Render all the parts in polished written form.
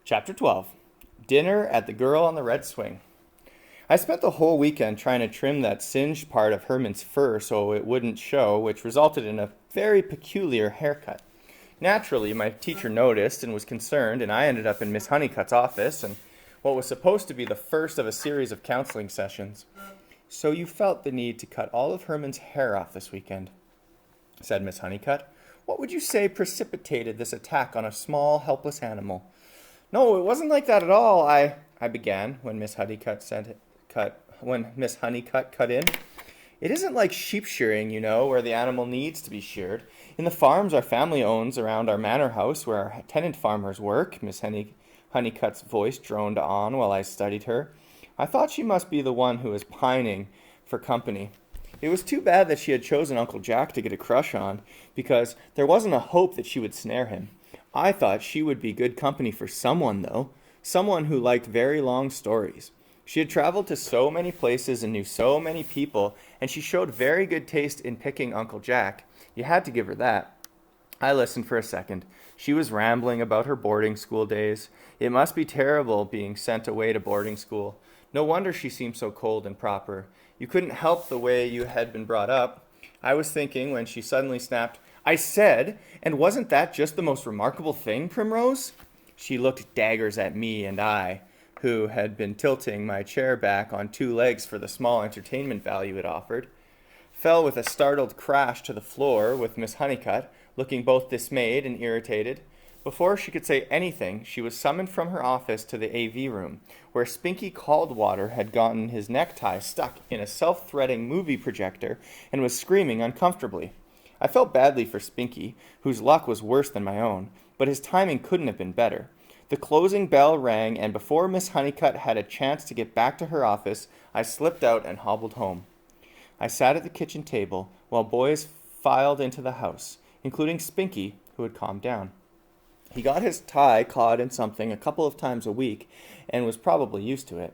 Chapter 12 Dinner at the Girl on the Red Swing. I spent the whole weekend trying to trim that singed part of Herman's fur so it wouldn't show, which resulted in a very peculiar haircut. Naturally, my teacher noticed and was concerned, and I ended up in Miss Honeycutt's office and what was supposed to be the first of a series of counseling sessions. "So you felt the need to cut all of Herman's hair off this weekend," said Miss Honeycutt. "What would you say precipitated this attack on a small, helpless animal?" "No, it wasn't like that at all. I began when Miss Honeycutt cut in. "It isn't like sheep shearing, you know, where the animal needs to be sheared. In the farms our family owns around our manor house where our tenant farmers work," Miss Honeycutt's voice droned on while I studied her. I thought she must be the one who was pining for company. It was too bad that she had chosen Uncle Jack to get a crush on, because there wasn't a hope that she would snare him. I thought she would be good company for someone, though. Someone who liked very long stories. She had traveled to so many places and knew so many people, and she showed very good taste in picking Uncle Jack. You had to give her that. I listened for a second. She was rambling about her boarding school days. It must be terrible being sent away to boarding school. No wonder she seemed so cold and proper. You couldn't help the way you had been brought up. I was thinking when she suddenly snapped, "I said, and wasn't that just the most remarkable thing, Primrose?" She looked daggers at me, and I, who had been tilting my chair back on two legs for the small entertainment value it offered, fell with a startled crash to the floor with Miss Honeycutt, looking both dismayed and irritated. Before she could say anything, she was summoned from her office to the AV room, where Spinky Caldwater had gotten his necktie stuck in a self-threading movie projector and was screaming uncomfortably. I felt badly for Spinky, whose luck was worse than my own, but his timing couldn't have been better. The closing bell rang, and before Miss Honeycutt had a chance to get back to her office, I slipped out and hobbled home. I sat at the kitchen table while boys filed into the house, including Spinky, who had calmed down. He got his tie caught in something a couple of times a week and was probably used to it.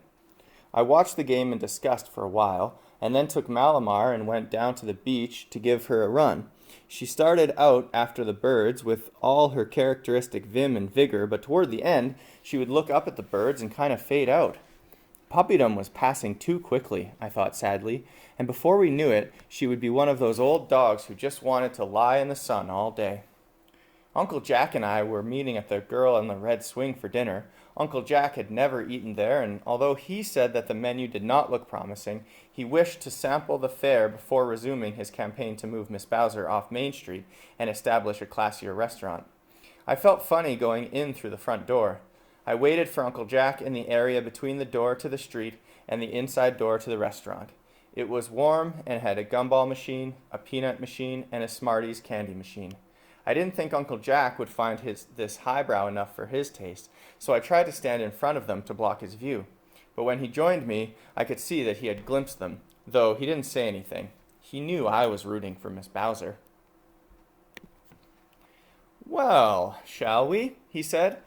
I watched the game in disgust for a while, and then took Malamar and went down to the beach to give her a run. She started out after the birds with all her characteristic vim and vigor, but toward the end, she would look up at the birds and kind of fade out. Puppydom was passing too quickly, I thought sadly, and before we knew it, she would be one of those old dogs who just wanted to lie in the sun all day. Uncle Jack and I were meeting at the Girl on the Red Swing for dinner. Uncle Jack had never eaten there, and although he said that the menu did not look promising, he wished to sample the fare before resuming his campaign to move Miss Bowser off Main Street and establish a classier restaurant. I felt funny going in through the front door. I waited for Uncle Jack in the area between the door to the street and the inside door to the restaurant. It was warm and had a gumball machine, a peanut machine, and a Smarties candy machine. I didn't think Uncle Jack would find this highbrow enough for his taste, so I tried to stand in front of them to block his view. But when he joined me, I could see that he had glimpsed them, though he didn't say anything. He knew I was rooting for Miss Bowser. "Well, shall we?" he said.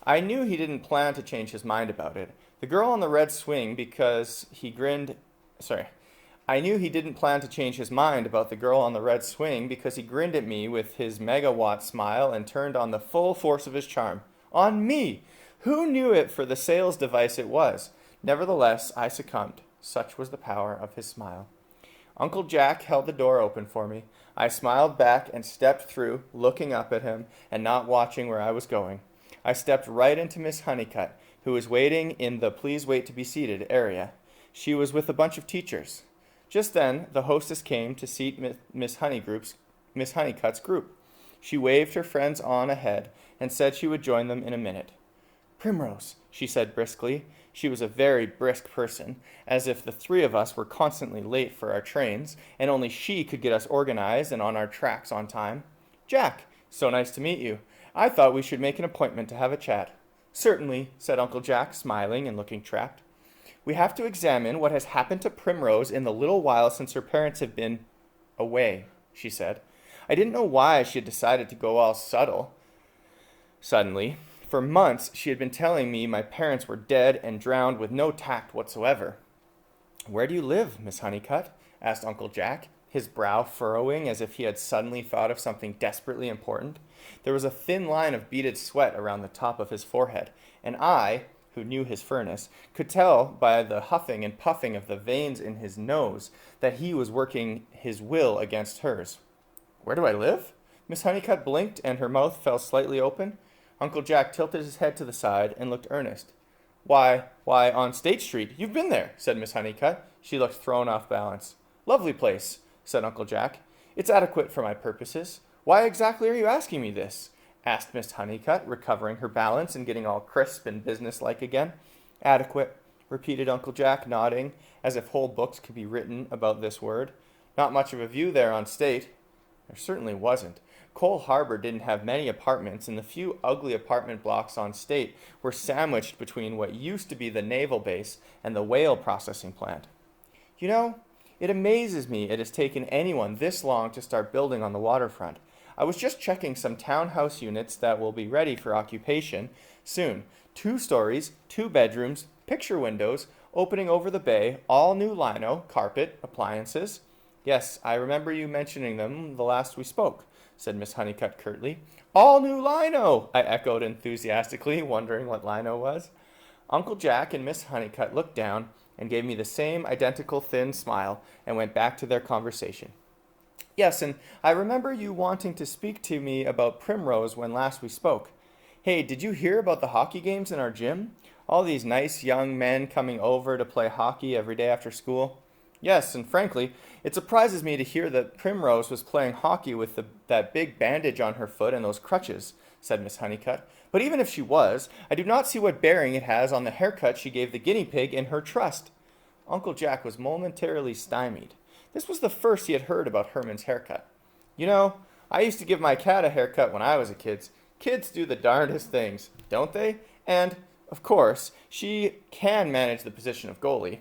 I knew he didn't plan to change his mind about it. The Girl on the Red Swing I knew he didn't plan to change his mind about the Girl on the Red Swing because he grinned at me with his megawatt smile and turned on the full force of his charm. On me! Who knew it for the sales device it was? Nevertheless, I succumbed. Such was the power of his smile. Uncle Jack held the door open for me. I smiled back and stepped through, looking up at him and not watching where I was going. I stepped right into Miss Honeycutt, who was waiting in the "Please wait to be seated" area. She was with a bunch of teachers. Just then, the hostess came to seat Miss Honeycutt's group. She waved her friends on ahead and said she would join them in a minute. "Primrose," she said briskly. She was a very brisk person, as if the three of us were constantly late for our trains, and only she could get us organized and on our tracks on time. "Jack, so nice to meet you. I thought we should make an appointment to have a chat." "Certainly," said Uncle Jack, smiling and looking trapped. "We have to examine what has happened to Primrose in the little while since her parents have been away," she said. I didn't know why she had decided to go all subtle. Suddenly, for months, she had been telling me my parents were dead and drowned with no tact whatsoever. "Where do you live, Miss Honeycutt?" asked Uncle Jack, his brow furrowing as if he had suddenly thought of something desperately important. There was a thin line of beaded sweat around the top of his forehead, and I, who knew his furnace, could tell by the huffing and puffing of the veins in his nose that he was working his will against hers. "Where do I live?" Miss Honeycutt blinked, and her mouth fell slightly open. Uncle Jack tilted his head to the side and looked earnest. Why, on State Street. You've been there," said Miss Honeycutt. She looked thrown off balance. "Lovely place," said Uncle Jack. "It's adequate for my purposes. Why exactly are you asking me this?" asked Miss Honeycutt, recovering her balance and getting all crisp and businesslike again. "Adequate," repeated Uncle Jack, nodding, as if whole books could be written about this word. "Not much of a view there on State." There certainly wasn't. Cole Harbor didn't have many apartments, and the few ugly apartment blocks on State were sandwiched between what used to be the naval base and the whale processing plant. "You know, it amazes me it has taken anyone this long to start building on the waterfront. I was just checking some townhouse units that will be ready for occupation soon. 2 stories, 2 bedrooms, picture windows, opening over the bay, all new lino, carpet, appliances." "Yes, I remember you mentioning them the last we spoke," said Miss Honeycutt curtly. "All new lino!" I echoed enthusiastically, wondering what lino was. Uncle Jack and Miss Honeycutt looked down and gave me the same identical thin smile and went back to their conversation. "Yes, and I remember you wanting to speak to me about Primrose when last we spoke. Hey, did you hear about the hockey games in our gym? All these nice young men coming over to play hockey every day after school." "Yes, and frankly, it surprises me to hear that Primrose was playing hockey with that big bandage on her foot and those crutches," said Miss Honeycutt. "But even if she was, I do not see what bearing it has on the haircut she gave the guinea pig in her trust." Uncle Jack was momentarily stymied. This was the first he had heard about Herman's haircut. "You know, I used to give my cat a haircut when I was a kid. Kids do the darndest things, don't they? And, of course, she can manage the position of goalie."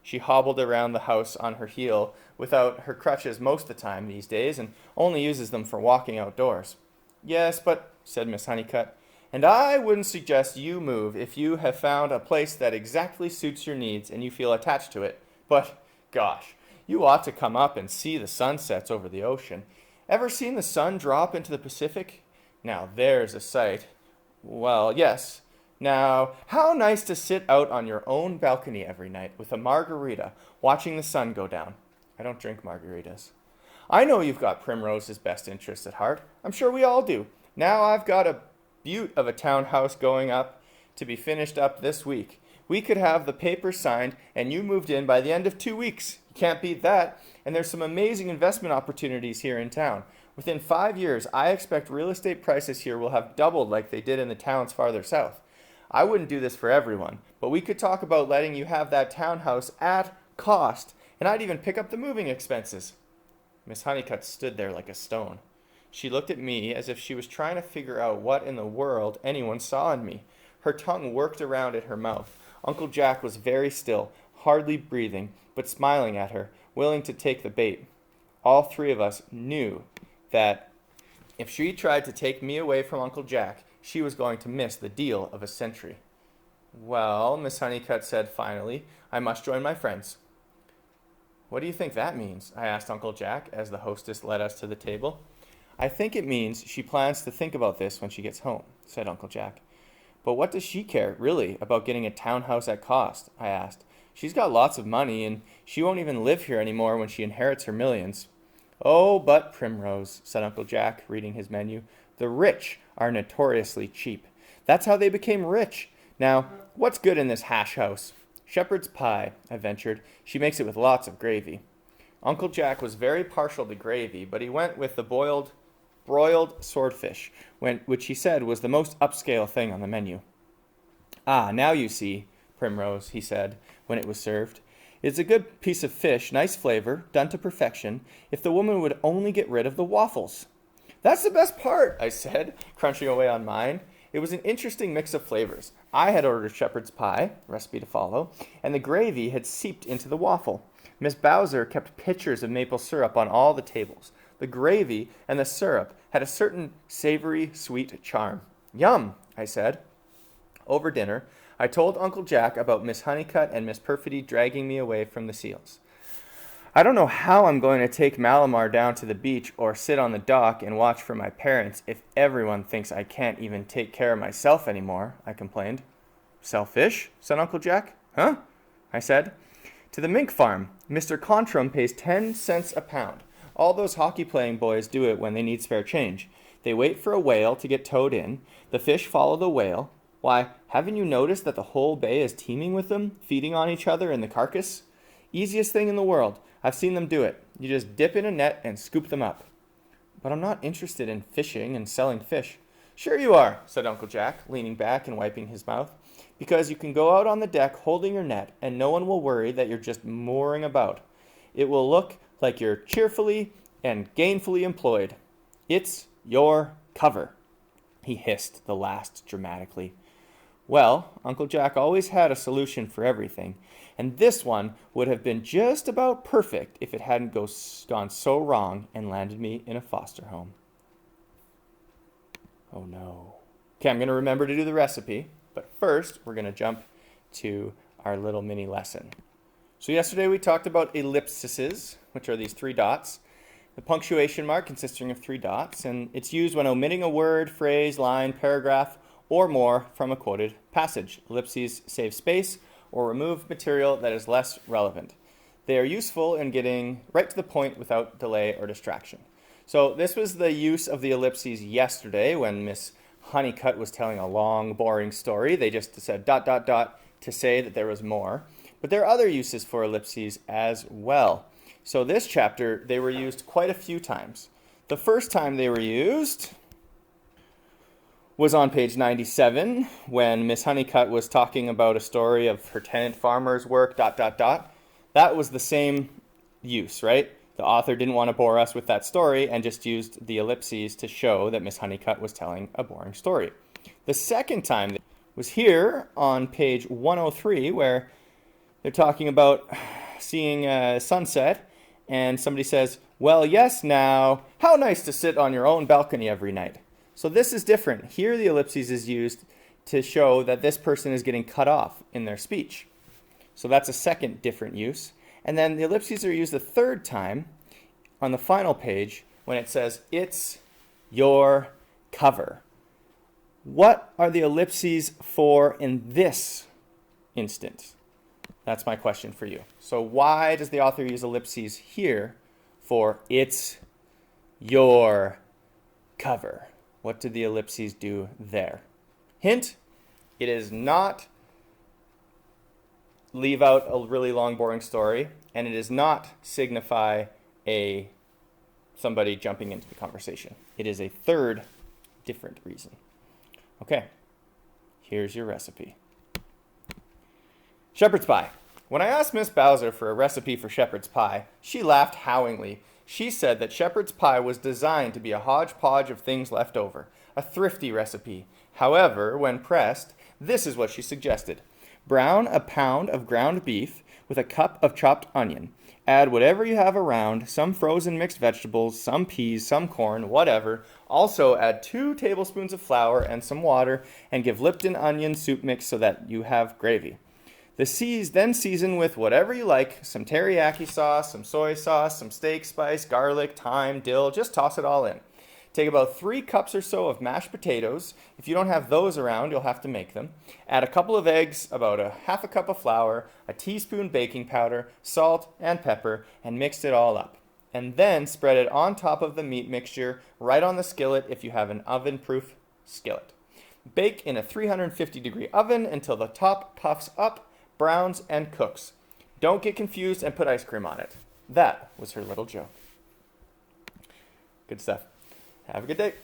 She hobbled around the house on her heel without her crutches most of the time these days and only uses them for walking outdoors. "Yes, but," said Miss Honeycutt, "and I wouldn't suggest you move if you have found a place that exactly suits your needs and you feel attached to it. But, gosh, you ought to come up and see the sunsets over the ocean. Ever seen the sun drop into the Pacific? Now there's a sight. Well, yes. Now, how nice to sit out on your own balcony every night with a margarita, watching the sun go down." I don't drink margaritas. "I know you've got Primrose's best interests at heart. I'm sure we all do. Now I've got a beaut of a townhouse going up to be finished up this week. We could have the papers signed and you moved in by the end of 2 weeks. You can't beat that. And there's some amazing investment opportunities here in town. Within 5 years, I expect real estate prices here will have doubled like they did in the towns farther south. I wouldn't do this for everyone, but we could talk about letting you have that townhouse at cost, and I'd even pick up the moving expenses." Miss Honeycutt stood there like a stone. She looked at me as if she was trying to figure out what in the world anyone saw in me. Her tongue worked around at her mouth. Uncle Jack was very still, hardly breathing, but smiling at her, willing to take the bait. All 3 of us knew that if she tried to take me away from Uncle Jack, she was going to miss the deal of a century. "Well," Miss Honeycutt said finally, "I must join my friends." "What do you think that means?" I asked Uncle Jack as the hostess led us to the table. "I think it means she plans to think about this when she gets home," said Uncle Jack. "But what does she care, really, about getting a townhouse at cost?" I asked. "She's got lots of money, and she won't even live here anymore when she inherits her millions." "Oh, but Primrose," said Uncle Jack, reading his menu. "The rich are notoriously cheap. That's how they became rich. Now, what's good in this hash house?" "Shepherd's pie," I ventured. "She makes it with lots of gravy." Uncle Jack was very partial to gravy, but he went with the broiled swordfish, which he said was the most upscale thing on the menu. "Ah, now you see, Primrose," he said, when it was served. "It's a good piece of fish, nice flavor, done to perfection, if the woman would only get rid of the waffles." "That's the best part," I said, crunching away on mine. It was an interesting mix of flavors. I had ordered shepherd's pie, recipe to follow, and the gravy had seeped into the waffle. Miss Bowser kept pitchers of maple syrup on all the tables. The gravy and the syrup had a certain savory, sweet charm. "Yum," I said. Over dinner, I told Uncle Jack about Miss Honeycutt and Miss Perfidy dragging me away from the seals. I don't know how I'm going to take Malamar down to the beach or sit on the dock and watch for my parents if everyone thinks I can't even take care of myself anymore, I complained. Selfish? Said Uncle Jack. Huh? I said. To the mink farm, Mr. Contrum pays 10 cents a pound. All those hockey-playing boys do it when they need spare change. They wait for a whale to get towed in. The fish follow the whale. Why, haven't you noticed that the whole bay is teeming with them, feeding on each other in the carcass? Easiest thing in the world. I've seen them do it. You just dip in a net and scoop them up. But I'm not interested in fishing and selling fish. Sure you are, said Uncle Jack, leaning back and wiping his mouth. Because you can go out on the deck holding your net and no one will worry that you're just mooring about. It will look like you're cheerfully and gainfully employed. It's your cover. He hissed the last dramatically. Well, Uncle Jack always had a solution for everything, and this one would have been just about perfect if it hadn't gone so wrong and landed me in a foster home. Oh no. Okay, I'm going to remember to do the recipe, but first we're going to jump to our little mini lesson. So yesterday we talked about ellipses, which are these 3 dots. The punctuation mark consisting of 3 dots, and it's used when omitting a word, phrase, line, paragraph, or more from a quoted passage. Ellipses save space or remove material that is less relevant. They are useful in getting right to the point without delay or distraction. So this was the use of the ellipses yesterday when Miss Honeycutt was telling a long, boring story. They just said ... to say that there was more. But there are other uses for ellipses as well. So this chapter, they were used quite a few times. The first time they were used was on page 97 when Miss Honeycutt was talking about a story of her tenant farmer's work ... That was the same use, right? The author didn't want to bore us with that story and just used the ellipses to show that Miss Honeycutt was telling a boring story. The second time was here on page 103 where they're talking about seeing a sunset and somebody says, well, yes, now, how nice to sit on your own balcony every night. So this is different. Here the ellipses is used to show that this person is getting cut off in their speech. So that's a second different use. And then the ellipses are used a third time on the final page when it says, it's your cover. What are the ellipses for in this instance? That's my question for you. So why does the author use ellipses here for it's your cover? What did the ellipses do there? Hint, it is not leave out a really long, boring story, and it does not signify somebody jumping into the conversation. It is a third different reason. Okay, here's your recipe. Shepherd's pie. When I asked Miss Bowser for a recipe for shepherd's pie, she laughed howlingly. She said that shepherd's pie was designed to be a hodgepodge of things left over, a thrifty recipe. However, when pressed, this is what she suggested. Brown a pound of ground beef with a cup of chopped onion. Add whatever you have around, some frozen mixed vegetables, some peas, some corn, whatever. Also add 2 tablespoons of flour and some water and give Lipton onion soup mix so that you have gravy. Then season with whatever you like, some teriyaki sauce, some soy sauce, some steak spice, garlic, thyme, dill, just toss it all in. Take about 3 cups or so of mashed potatoes. If you don't have those around, you'll have to make them. Add a couple of eggs, about half a cup of flour, a teaspoon baking powder, salt, and pepper, and mix it all up. And then spread it on top of the meat mixture right on the skillet if you have an oven-proof skillet. Bake in a 350-degree oven until the top puffs up, browns, and cooks. Don't get confused and put ice cream on it. That was her little joke. Good stuff. Have a good day.